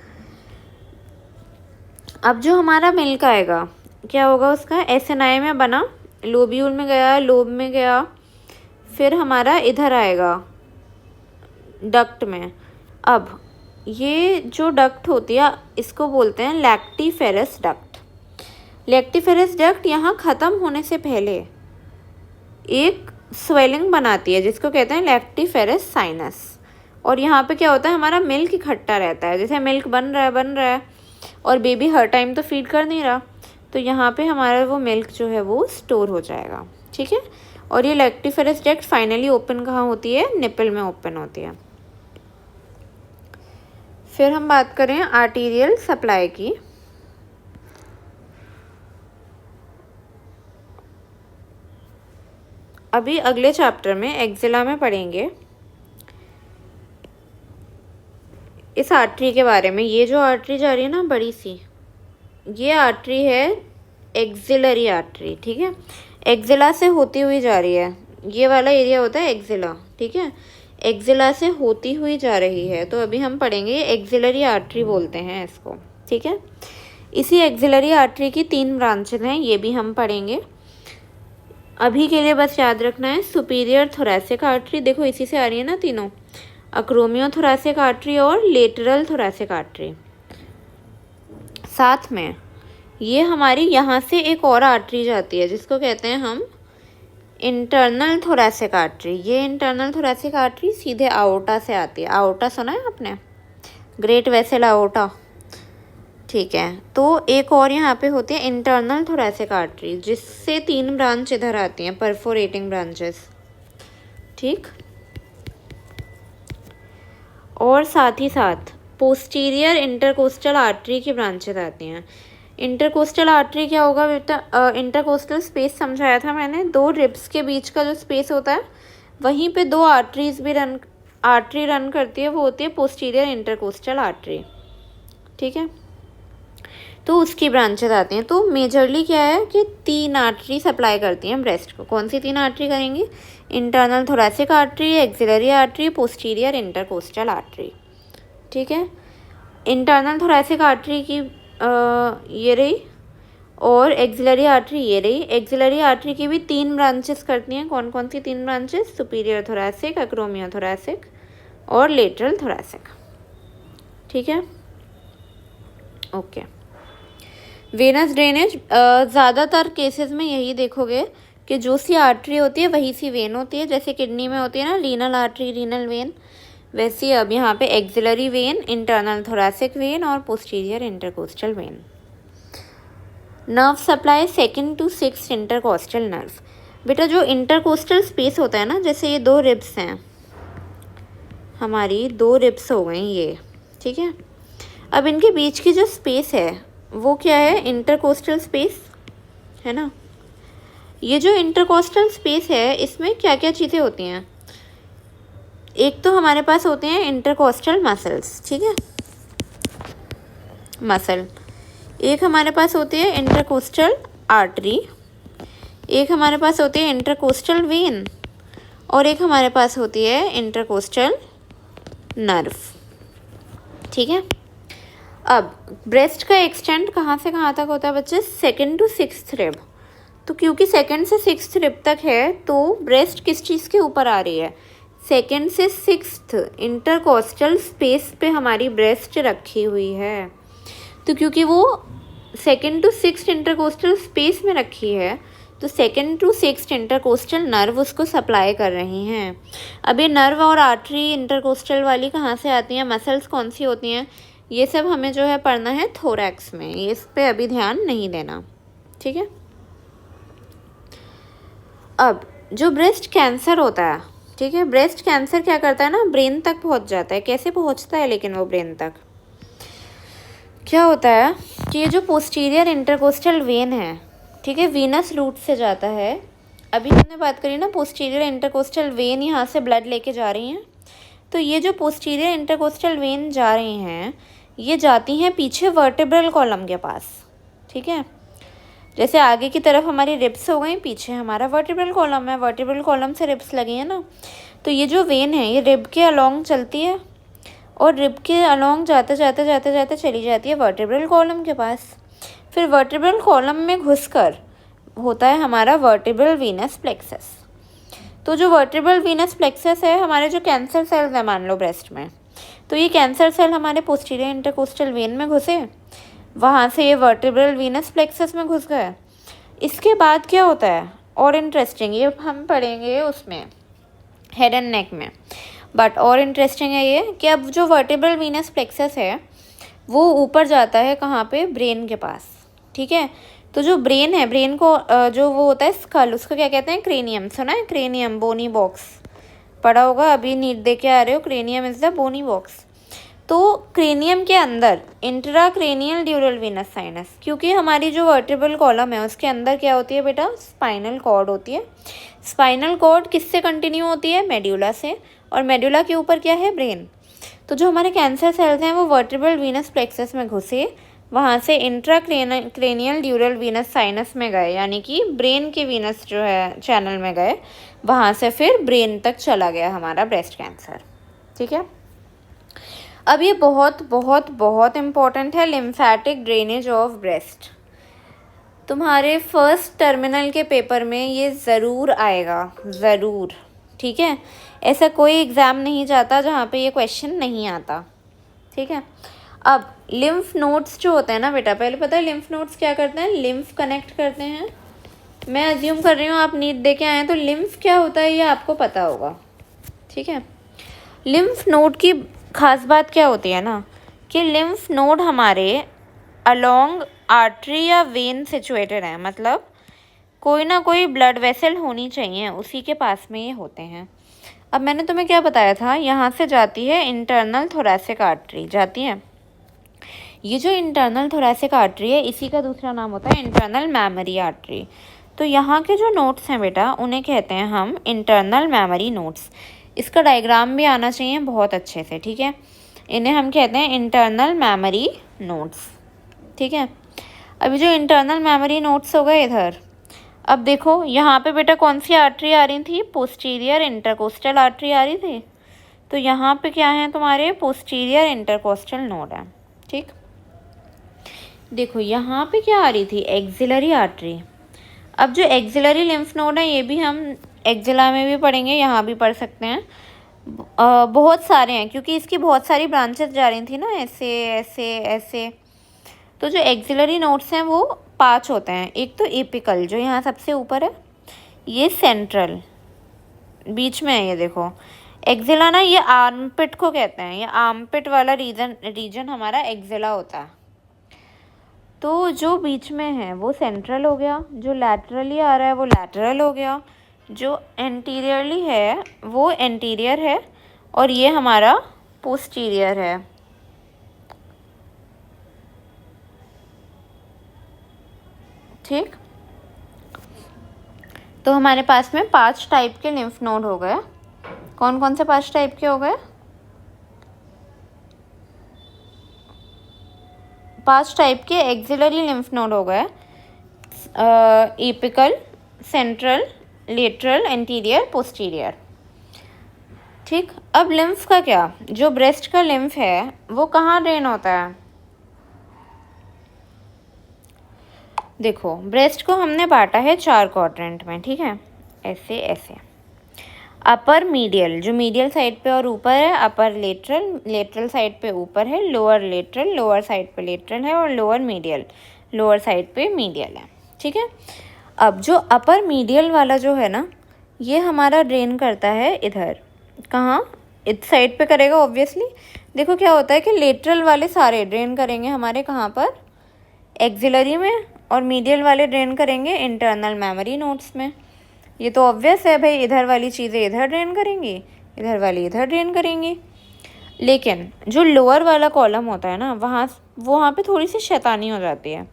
अब जो हमारा मिल्क आएगा क्या होगा, उसका एसएनआई में बना, लोब्यूल में गया, लोब में गया, फिर हमारा इधर आएगा डक्ट में। अब ये जो डक्ट होती है इसको बोलते हैं लैक्टिफेरस डक्ट। लैक्टिफेरस डक्ट यहाँ ख़त्म होने से पहले एक स्वेलिंग बनाती है जिसको कहते हैं लैक्टिफेरस साइनस। और यहाँ पे क्या होता है, हमारा मिल्क इकट्ठा रहता है। जैसे मिल्क बन रहा है और बेबी हर टाइम तो फीड कर नहीं रहा, तो यहाँ पे हमारा वो मिल्क जो है वो स्टोर हो जाएगा। ठीक है, और ये लैक्टिफेरस डक्ट फाइनली ओपन कहाँ होती है, निपल में ओपन होती है। फिर हम बात करें आर्टीरियल सप्लाई की। अभी अगले चैप्टर में एक्जिला में पढ़ेंगे इस आर्टरी के बारे में। ये जो आर्टरी जा रही है ना बड़ी सी, ये आर्टरी है एक्सिलरी आर्टरी। ठीक है, एक्जिला से होती हुई जा रही है, ये वाला एरिया होता है एक्जिला। ठीक है, एक्जिला से होती हुई जा रही है, तो अभी हम पढ़ेंगे एक्सिलरी आर्टरी बोलते हैं इसको। ठीक है, इसी एक्सिलरी आर्टरी की 3 ब्रांचेज हैं, ये भी हम पढ़ेंगे। अभी के लिए बस याद रखना है सुपीरियर थोरैसिक आर्टरी, देखो इसी से आ रही है ना तीनों, अक्रोमियो थोरैसिक आर्टरी और लेटरल थोरैसिक आर्टरी। साथ में ये हमारी यहाँ से एक और आर्टरी जाती है जिसको कहते हैं हम इंटरनल थोरैसिक आर्टरी। ये इंटरनल थोरैसिक आर्टरी सीधे आओर्टा से आती है। आओर्टा सुना है आपने, ग्रेट वेसल आओर्टा। ठीक है, तो एक और यहाँ पे होती है इंटरनल थोरैसिक आर्टरी जिससे 3 ब्रांच इधर आती हैं, परफोरेटिंग ब्रांचेस। ठीक, और साथ ही साथ पोस्टीरियर इंटरकोस्टल आर्टरी की ब्रांचेस आती हैं। इंटरकोस्टल आर्टरी क्या होगा बेटा, इंटरकोस्टल स्पेस समझाया था मैंने, 2 रिब्स के बीच का जो स्पेस होता है वहीं पे 2 आर्टरीज भी आर्टरी रन करती है, वो होती है पोस्टीरियर इंटरकोस्टल आर्टरी। ठीक है, तो उसकी ब्रांचेस आती हैं। तो मेजरली क्या है कि 3 आर्टरी सप्लाई करती हैं ब्रेस्ट को। कौन सी 3 आर्टरी करेंगी, internal thoracic artery, axillary artery, posterior intercostal artery. ठीक है, इंटरनल थोरैसिक आर्टरी की ये रही और एक्सिलरी आर्टरी ये रही। एक्सिलरी आर्टरी की भी 3 ब्रांचेस करती हैं। कौन कौन सी 3 ब्रांचेस, सुपीरियर थोरैसिक, अक्रोमियो थोरैसिक और लेटरल थोरैसिक। ठीक है, ओके। वेनस ड्रेनेज, ज़्यादातर केसेस में यही देखोगे कि जो सी आर्टरी होती है वही सी वेन होती है। जैसे किडनी में होती है ना रीनल आर्टरी, रीनल वेन, वैसे अब यहाँ पे axillary vein, internal thoracic vein और posterior intercostal vein. Nerve supply 2nd to 6th intercostal nerve. बेटा जो इंटरकोस्टल स्पेस होता है ना, जैसे ये 2 रिब्स हैं, हमारी 2 रिब्स हो गई ये। ठीक है, अब इनके बीच की जो स्पेस है वो क्या है, इंटरकोस्टल स्पेस है ना। ये जो इंटरकोस्टल स्पेस है इसमें क्या क्या चीज़ें होती हैं, एक तो हमारे पास होते हैं इंटरकोस्टल मसल्स। ठीक है, मसल, एक हमारे पास होती है इंटरकोस्टल आर्टरी, एक हमारे पास होती है इंटरकोस्टल वेन और एक हमारे पास होती है इंटरकोस्टल नर्व। ठीक है, अब ब्रेस्ट का एक्सटेंड कहाँ से कहाँ तक होता है बच्चे, 2nd to 6th रिब। तो क्योंकि 2nd से 6th रिब तक है तो ब्रेस्ट किस चीज़ के ऊपर आ रही है, 2nd से 6th इंटरकोस्टल स्पेस पे हमारी ब्रेस्ट रखी हुई है। तो क्योंकि वो 2nd to 6th intercostal space में रखी है तो 2nd to 6th intercostal nerve उसको सप्लाई कर रही हैं। अब ये नर्व और आर्टरी इंटरकोस्टल वाली कहाँ से आती हैं, मसल्स कौन सी होती हैं, ये सब हमें जो है पढ़ना है थोरैक्स में, ये इस पे अभी ध्यान नहीं देना। ठीक है, अब जो ब्रेस्ट कैंसर होता है, ठीक है, ब्रेस्ट कैंसर क्या करता है ना, ब्रेन तक पहुंच जाता है। कैसे पहुंचता है लेकिन वो ब्रेन तक, क्या होता है कि ये जो पोस्टीरियर इंटरकोस्टल वेन है, ठीक है, वीनस रूट से जाता है। अभी हमने बात करी ना पोस्टीरियर इंटरकोस्टल वेन यहाँ से ब्लड लेके जा रही हैं, तो ये जो पोस्टीरियर इंटरकोस्टल वेन जा रही हैं, ये जाती हैं पीछे वर्टिब्रल कॉलम के पास, ठीक है। जैसे आगे की तरफ हमारी रिब्स हो गई, पीछे हमारा वर्टिब्रल कॉलम है, वर्टिब्रल कॉलम से रिब्स लगी है ना। तो ये जो वेन है ये रिब के अलोंग चलती है और रिब के अलोंग जाते जाते जाते जाते चली जाती है वर्टिब्रल कॉलम के पास। फिर वर्टिब्रल कॉलम में घुसकर होता है हमारा वर्टिब्रल वीनस प्लेक्सस। तो जो वर्टिब्रल वीनस प्लेक्सस है, हमारे जो कैंसर सेल्स है मान लो ब्रेस्ट में, तो ये कैंसर सेल हमारे पोस्टीरियर इंटरकोस्टल वेन में घुसे, वहाँ से ये वर्टिब्रल वीनस प्लेक्सस में घुस गए। इसके बाद क्या होता है और इंटरेस्टिंग, ये हम पढ़ेंगे उसमें हेड एंड नेक में, बट और इंटरेस्टिंग है ये कि अब जो वर्टिब्रल वीनस प्लेक्सस है वो ऊपर जाता है कहाँ पे, ब्रेन के पास, ठीक है। तो जो ब्रेन है, ब्रेन को जो वो होता है स्कल, उसको क्या कहते हैं, क्रेनियम, सुना है क्रेनियम, बोनी बॉक्स पढ़ा होगा, अभी नीट दे के आ रहे हो, cranium is the bony box. तो क्रेनियम के अंदर intra cranial dural venous sinus, क्योंकि हमारी जो वर्टिब्रल कॉलम है उसके अंदर क्या होती है बेटा, स्पाइनल कॉर्ड होती है। स्पाइनल कॉर्ड किससे कंटिन्यू होती है, मेड्यूला से, और मेड्यूला के ऊपर क्या है, ब्रेन। तो जो हमारे कैंसर सेल्स हैं वो वर्टिब्रल वीनस प्लेक्सस में घुसे, वहाँ से intra cranial dural venous sinus में गए, यानी कि ब्रेन के वीनस जो है चैनल में गए, वहाँ से फिर ब्रेन तक चला गया हमारा ब्रेस्ट कैंसर, ठीक है। अब ये बहुत बहुत बहुत इम्पॉर्टेंट है, लिम्फेटिक ड्रेनेज ऑफ ब्रेस्ट। तुम्हारे फर्स्ट टर्मिनल के पेपर में ये ज़रूर आएगा, ज़रूर, ठीक है। ऐसा कोई एग्ज़ाम नहीं जाता जहाँ पे ये क्वेश्चन नहीं आता, ठीक है। अब लिम्फ नोड्स जो होते हैं ना बेटा, पहले पता है लिम्फ नोड्स क्या करते हैं, लिम्फ कनेक्ट करते हैं। मैं अज्यूम कर रही हूँ आप नीट दे के आए हैं, तो लिम्फ क्या होता है ये आपको पता होगा, ठीक है। लिम्फ नोड की खास बात क्या होती है ना, कि लिम्फ नोड हमारे अलोंग आर्टरी या वेन सिचुएटेड है, मतलब कोई ना कोई ब्लड वेसल होनी चाहिए, उसी के पास में ये होते हैं। अब मैंने तुम्हें क्या बताया था, यहाँ से जाती है इंटरनल थोरैसिक आर्टरी, जाती है। ये जो इंटरनल थोरैसिक आर्टरी है इसी का दूसरा नाम होता है इंटरनल मैमरी आर्टरी। तो यहाँ के जो नोड्स हैं बेटा उन्हें कहते हैं हम इंटरनल मैमरी नोड्स। इसका डायग्राम भी आना चाहिए बहुत अच्छे से, ठीक है। इन्हें हम कहते हैं इंटरनल मैमरी नोड्स, ठीक है। अभी जो इंटरनल मैमरी नोड्स हो गए इधर, अब देखो यहाँ पे बेटा कौन सी आर्टरी आ रही थी, पोस्टीरियर इंटरकोस्टल आर्टरी आ रही थी। तो यहाँ पे क्या है, तुम्हारे पोस्टीरियर इंटरकोस्टल नोड है, ठीक। देखो यहाँ पे क्या आ रही थी, एक्सिलरी आर्टरी। अब जो एक्सिलरी लिम्फ नोड है ये भी हम एक्जिला में भी पढ़ेंगे, यहाँ भी पढ़ सकते हैं। बहुत सारे हैं क्योंकि इसकी बहुत सारी ब्रांचेस जा रही थी ना, ऐसे ऐसे ऐसे। तो जो एक्सिलरी नोड्स हैं वो 5 होते हैं। एक तो एपिकल जो यहाँ सबसे ऊपर है, ये सेंट्रल बीच में है, ये देखो एक्जिला ना, ये आर्मपिट को कहते हैं, ये आर्मपिट वाला रीजन हमारा एक्जिला होता है। तो जो बीच में है वो सेंट्रल हो गया, जो लैटरली आ रहा है वो लैटरल हो गया, जो एंटीरियरली है वो एंटीरियर है, और ये हमारा पोस्टीरियर है, ठीक। तो हमारे पास में 5 टाइप के लिम्फ नोड हो गए। कौन कौन से 5 टाइप के हो गए, 5 टाइप के एक्सिलरी लिम्फ नोड हो गए, apical, central, lateral, anterior, posterior, ठीक। अब लिम्फ का क्या, जो ब्रेस्ट का लिम्फ है वो कहाँ ड्रेन होता है, देखो ब्रेस्ट को हमने बांटा है 4 क्वाड्रेंट में, ठीक है, ऐसे ऐसे। अपर मीडियल, जो मीडियल साइड पे और ऊपर है, अपर लेटरल, लेटरल साइड पे ऊपर है, लोअर लेटरल, लोअर साइड पे लेटरल है, और लोअर मीडियल, लोअर साइड पे मीडियल है, ठीक है। अब जो अपर मीडियल वाला जो है ना, ये हमारा ड्रेन करता है इधर, कहाँ, इस साइड पे करेगा ऑब्वियसली। देखो क्या होता है कि लेटरल वाले सारे ड्रेन करेंगे हमारे कहाँ पर, एक्सिलरी में, और मीडियल वाले ड्रेन करेंगे इंटरनल मेमोरी नोड्स में। ये तो ऑब्वियस है भाई, इधर वाली चीज़ें इधर ड्रेन करेंगी, इधर वाली इधर ड्रेन करेंगी। लेकिन जो लोअर वाला कॉलम होता है ना, वहाँ पे थोड़ी सी शैतानी हो जाती है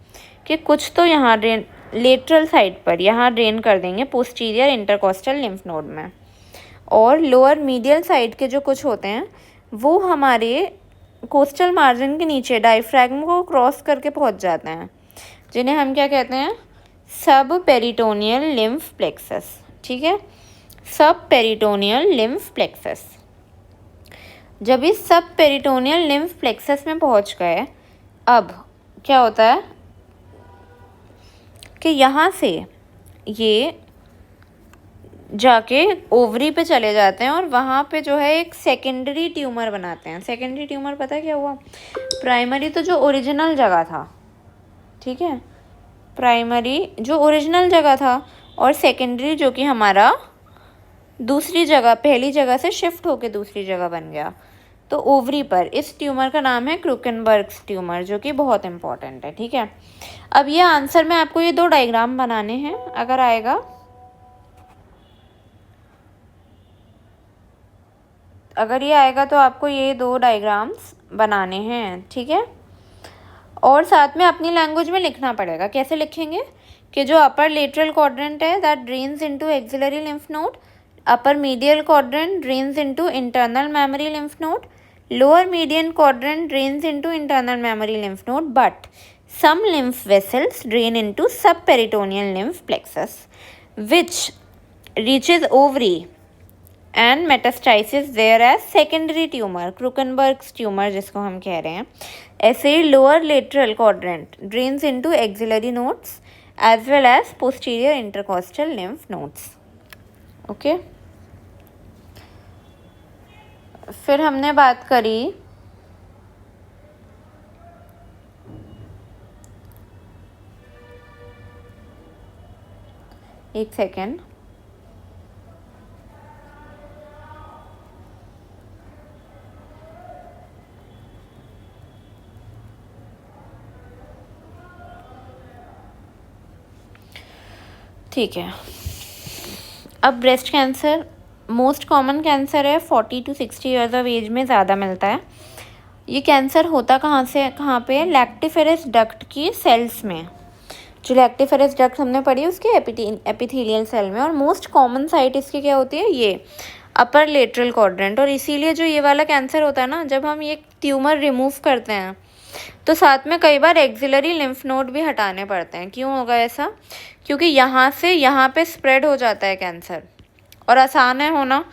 कि कुछ तो यहाँ ड्रेन लेटरल साइड पर यहाँ ड्रेन कर देंगे पोस्टीरियर इंटरकोस्टल लिम्फ नोड में, और लोअर मीडियल साइड के जो कुछ होते हैं वो हमारे कोस्टल मार्जिन के नीचे डायफ्रैगम को क्रॉस करके पहुंच जाते हैं, जिन्हें हम क्या कहते हैं, सब पेरिटोनियल लिम्फ प्लेक्सस। ठीक है, सब पेरिटोनियल लिम्फ प्लेक्सस। जब इस सब पेरिटोनियल लिम्फ प्लेक्सस में पहुंच गए, अब क्या होता है कि यहाँ से ये जाके ओवरी पे चले जाते हैं और वहाँ पे जो है एक सेकेंडरी ट्यूमर बनाते हैं। सेकेंडरी ट्यूमर पता है क्या हुआ? प्राइमरी तो जो ओरिजिनल जगह था, ठीक है, प्राइमरी जो ओरिजिनल जगह था, और सेकेंडरी जो कि हमारा दूसरी जगह, पहली जगह से शिफ्ट होके दूसरी जगह बन गया। तो ओवरी पर इस ट्यूमर का नाम है क्रूकेनबर्ग्स ट्यूमर, जो कि बहुत इंपॉर्टेंट है। ठीक है, अब ये आंसर में आपको ये 2 डायग्राम बनाने हैं। अगर आएगा, अगर ये आएगा तो आपको ये 2 डायग्राम्स बनाने हैं। ठीक है, और साथ में अपनी लैंग्वेज में लिखना पड़ेगा। कैसे लिखेंगे कि जो अपर लेटरल क्वाड्रेंट है that drains into axillary lymph node, upper medial quadrant drains into internal memory lymph node, lower median quadrant drains into internal memory lymph node, but some lymph vessels drain into subperitoneal lymph plexus, which reaches ovary and metastasizes there as secondary tumor, Krukenberg's tumor जिसको हम कह रहे हैं। ऐसे ही lower lateral quadrant drains into axillary nodes as well as posterior intercostal lymph nodes. Okay? फिर हमने बात करी एक सेकेंड, ठीक है। अब breast cancer most common cancer है, 40 to 60 ईयर्स ऑफ एज में ज़्यादा मिलता है। ये कैंसर होता कहाँ से कहाँ पे? लैक्टिफेरस डक्ट की सेल्स में। जो लैक्टिफेरस डक्ट हमने पढ़ी उसके एपिथेलियल सेल में, और मोस्ट कॉमन साइट इसकी क्या होती है? ये अपर लेटरल क्वाड्रेंट। और इसीलिए जो ये वाला कैंसर होता है ना, जब हम ये ट्यूमर रिमूव करते हैं तो साथ में कई बार एक्सिलरी लिम्फ नोड भी हटाने पड़ते हैं। क्यों होगा ऐसा? क्योंकि यहाँ से यहाँ पे स्प्रेड हो जाता है कैंसर, और आसान है होना।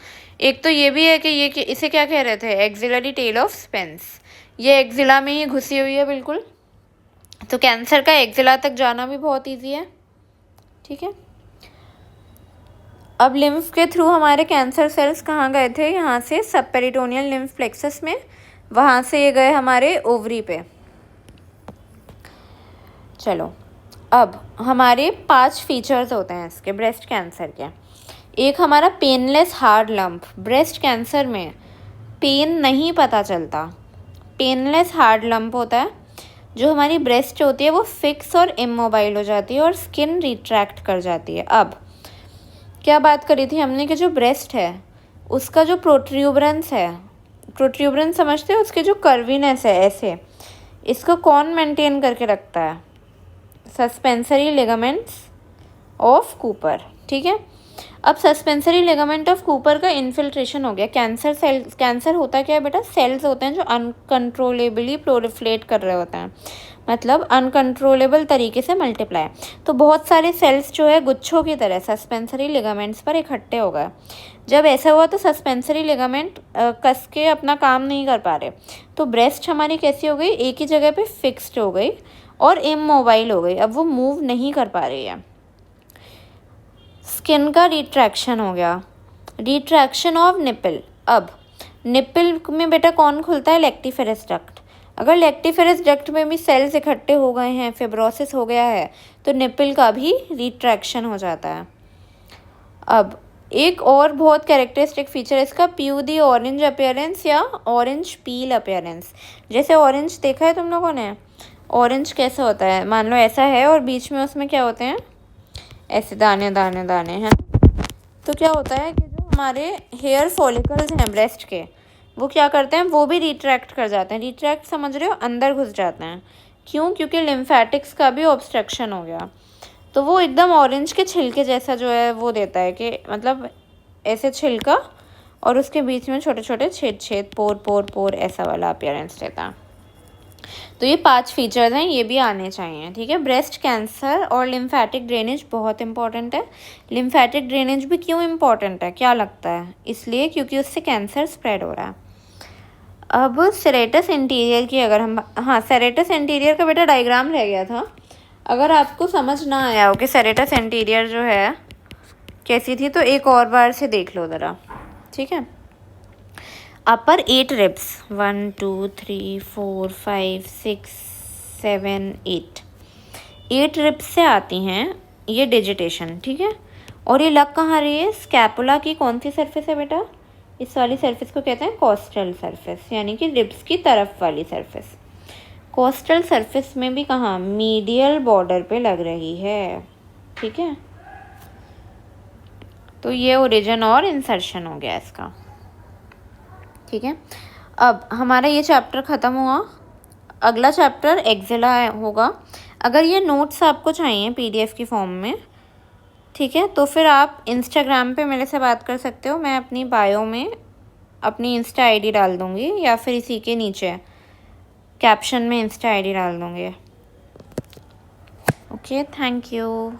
एक तो ये भी है कि ये इसे क्या कह रहे थे? Axillary tail of Spence. ये एक्सिला में ही घुसी हुई है बिल्कुल, तो कैंसर का एक्सिला तक जाना भी बहुत इजी है। ठीक है, अब लिम्फ के थ्रू हमारे कैंसर सेल्स कहाँ गए थे? यहाँ से सबपेरिटोनियल लिम्फ प्लेक्सस में, वहाँ से ये गए हमारे ओवरी पे। चलो, अब हमारे 5 फीचर्स होते हैं इसके ब्रेस्ट कैंसर के। एक हमारा painless hard lump. Breast cancer में पेन नहीं पता चलता, पेनलेस हार्ड लंप होता है। जो हमारी ब्रेस्ट होती है वो फिक्स और इमोबाइल हो जाती है और स्किन रिट्रैक्ट कर जाती है। अब क्या बात करी थी हमने कि जो ब्रेस्ट है उसका जो प्रोट्रूबरेंस है, प्रोट्रूबरेंस समझते हो? उसके जो कर्वीनेस है ऐसे, इसको कौन मेंटेन करके रखता है? Suspensory ligaments of Cooper. ठीक है, अब सस्पेंसरी लिगामेंट ऑफ कूपर का इन्फिल्ट्रेशन हो गया। कैंसर होता क्या है बेटा? सेल्स होते हैं जो अनकंट्रोलेबली प्रोलिफरेट कर रहे होते हैं, मतलब अनकंट्रोलेबल तरीके से मल्टीप्लाई। तो बहुत सारे सेल्स जो है गुच्छों की तरह सस्पेंसरी लिगामेंट्स पर इकट्ठे हो गए। जब ऐसा हुआ तो सस्पेंसरी लिगामेंट कस के अपना काम नहीं कर पा रहे, तो ब्रेस्ट हमारी कैसी हो गई? एक ही जगह पे फिक्स्ड हो गई और इमोबाइल हो गई। अब वो मूव नहीं कर पा रही है। स्किन का रिट्रैक्शन हो गया, रिट्रैक्शन ऑफ निपल। अब निपल में बेटा कौन खुलता है? Lactiferous duct. अगर लैक्टिफेरस डक्ट में भी सेल्स इकट्ठे हो गए हैं, फिब्रोसिस हो गया है, तो निपल का भी रिट्रैक्शन हो जाता है। अब एक और बहुत कैरेक्टरिस्टिक फीचर इसका, प्यूदी ऑरेंज अपीयरेंस या ऑरेंज पील अपीयरेंस। जैसे ऑरेंज देखा है तुम लोगों ने? ऑरेंज कैसा होता है? मान लो ऐसा है और बीच में उसमें क्या होते हैं? ऐसे दाने दाने दाने हैं। तो क्या होता है कि जो हमारे हेयर फॉलिकल्स हैं ब्रेस्ट के, वो क्या करते हैं? वो भी रिट्रैक्ट कर जाते हैं। रिट्रैक्ट समझ रहे हो? अंदर घुस जाते हैं। क्यों? क्योंकि लिम्फेटिक्स का भी ऑब्स्ट्रक्शन हो गया। तो वो एकदम ऑरेंज के छिलके जैसा जो है वो देता है कि मतलब ऐसे छिलका और उसके बीच में छोटे छोटे छेद छेद पोर पोर पोर ऐसा वाला अपीयरेंस देता है। तो ये 5 फीचर्स हैं, ये भी आने चाहिए, ठीक है। ब्रेस्ट कैंसर और लिम्फेटिक ड्रेनेज बहुत इंपॉर्टेंट है। लिम्फेटिक ड्रेनेज भी क्यों इंपॉर्टेंट है, क्या लगता है? इसलिए क्योंकि उससे कैंसर स्प्रेड हो रहा है। अब सेरेटस इंटीरियर की अगर हम, हाँ सेरेटस इंटीरियर का बेटा डायग्राम रह गया था। अगर आपको समझ ना आया हो कि सेरेटस इंटीरियर जो है कैसी थी, तो एक और बार से देख लो ज़रा, ठीक है। अपर 8 रिब्स 1 2 3 4 5 6 7 8 रिब्स से आती हैं ये डिजिटेशन, ठीक है। और ये लग कहाँ रही है? स्कैपुला की कौन सी सरफेस है बेटा? इस वाली सरफेस को कहते हैं कोस्टल सरफेस, यानी कि रिब्स की तरफ वाली सरफेस। कोस्टल सरफेस में भी कहाँ? मीडियल बॉर्डर पे लग रही है, ठीक है। तो ये ओरिजिन और इंसर्शन हो गया इसका, ठीक है। अब हमारा ये चैप्टर ख़त्म हुआ। अगला चैप्टर एक्जिला होगा। अगर ये नोट्स आपको चाहिए पीडीएफ की फॉर्म में, ठीक है, तो फिर आप इंस्टाग्राम पे मेरे से बात कर सकते हो। मैं अपनी बायो में अपनी इंस्टा आईडी डाल दूँगी, या फिर इसी के नीचे कैप्शन में इंस्टा आईडी डाल दूँगी। Okay, thank you.